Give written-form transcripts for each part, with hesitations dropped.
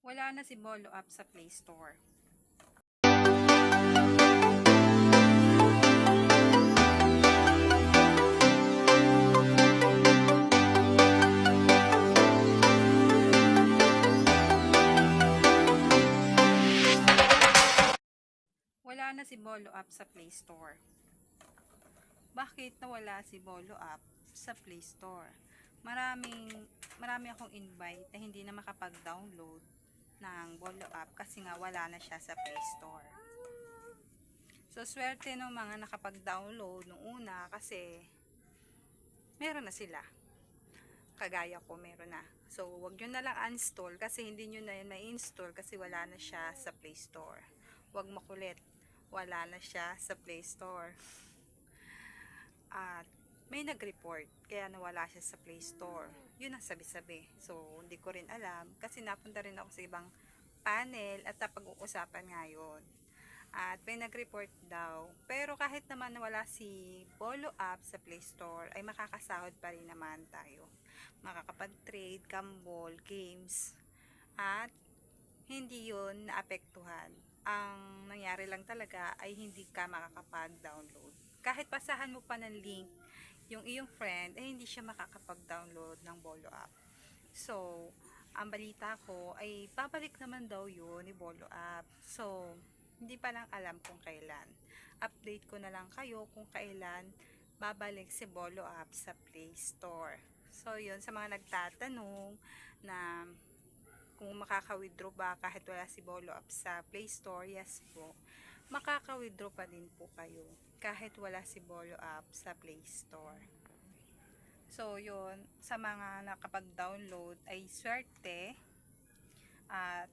Wala na si Bolo App sa Play Store. Wala na si Bolo App sa Play Store. Bakit nawala si Bolo App sa Play Store? Marami akong invite na hindi na makapag-download ng Bolo App kasi nga wala na siya sa Play Store. So, swerte ng mga nakapag-download nung una kasi meron na sila. Kagaya ko, meron na. So, wag nyo na lang uninstall kasi hindi nyo na yan ma-install kasi wala na siya sa Play Store. Wag makulit. Wala na siya sa Play Store. At may nag-report kaya nawala siya sa Play Store. Yun ang sabi-sabi. So, hindi ko rin alam kasi napunta rin ako sa ibang panel at napag-uusapan ngayon. At may nag-report daw. Pero kahit naman wala si Bolo App sa Play Store, ay makakasahod pa rin naman tayo. Makakapag-trade, gambol, games, at hindi yun naapektuhan. Ang nangyari lang talaga ay hindi ka makakapag-download. Kahit pasahan mo pa ng link yung iyong friend, ay hindi siya makakapag-download ng Bolo App. So, ang balita ko ay babalik naman daw yun ni Bolo App. So, hindi pa lang alam kung kailan. Update ko na lang kayo kung kailan babalik si Bolo App sa Play Store. So, yun, sa mga nagtatanong na kung makaka-withdraw ba kahit wala si Bolo App sa Play Store, yes po. Makaka-withdraw pa din po kayo kahit wala si Bolo App sa Play Store. So, yun, sa mga nakapag-download ay swerte at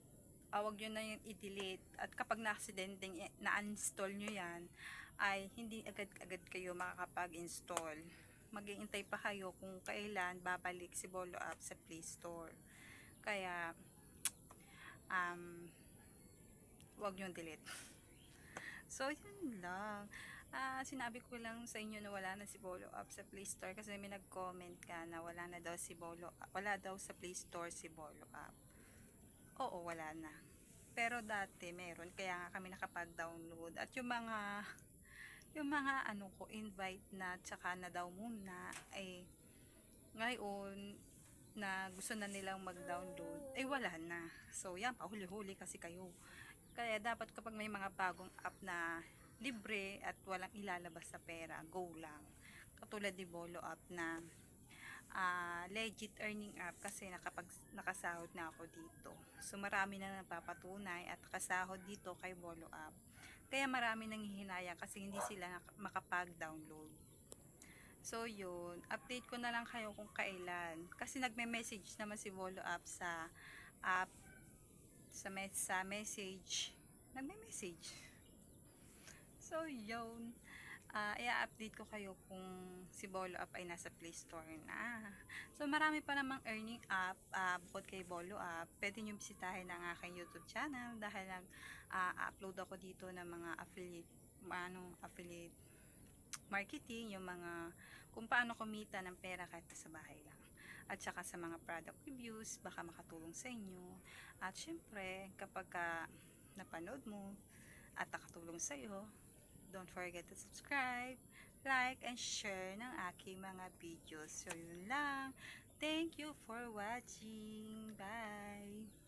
wag nyo na yung i-delete at kapag na-accidenteng na-uninstall nyo yan ay hindi agad-agad kayo makakapag-install. Mag-iintay pa kayo kung kailan babalik si Bolo App sa Play Store. Kaya wag nyo delete. So, yun lang. Sinabi ko lang sa inyo na wala na si Bolo App sa Play Store kasi may nag-comment ka na wala na daw si Bolo, wala daw sa Play Store si Bolo App. Oo, wala na. Pero dati meron, kaya nga kami nakapag-download. At yung mga ano ko, invite na tsaka na daw muna, ay ngayon na gusto na nilang mag-download, ay wala na. So, yan, pahuli-huli kasi kayo. Kaya dapat kapag may mga bagong app na libre at walang ilalabas sa pera, go lang. Katulad ni Bolo App na legit earning app kasi nakasahod na ako dito. So marami na napapatunay at nakasahod dito kay Bolo App. Kaya marami nang hihinayang kasi hindi sila makapag-download. So yun, update ko na lang kayo kung kailan. Kasi nagme-message naman si Bolo App sa app sa message. Nagme-message. So yun, i-update ko kayo kung si Bolo App ay nasa Play Store na. So, marami pa namang earning app bukod kay Bolo App. Pwede nyo bisitahin ang aking YouTube channel dahil upload ako dito ng mga affiliate marketing, yung mga kung paano kumita ng pera kahit sa bahay lang. At saka sa mga product reviews, baka makatulong sa inyo. At syempre, kapag napanood mo at nakatulong sa iyo, don't forget to subscribe, like, and share ng aking mga videos. So, yun lang. Thank you for watching. Bye!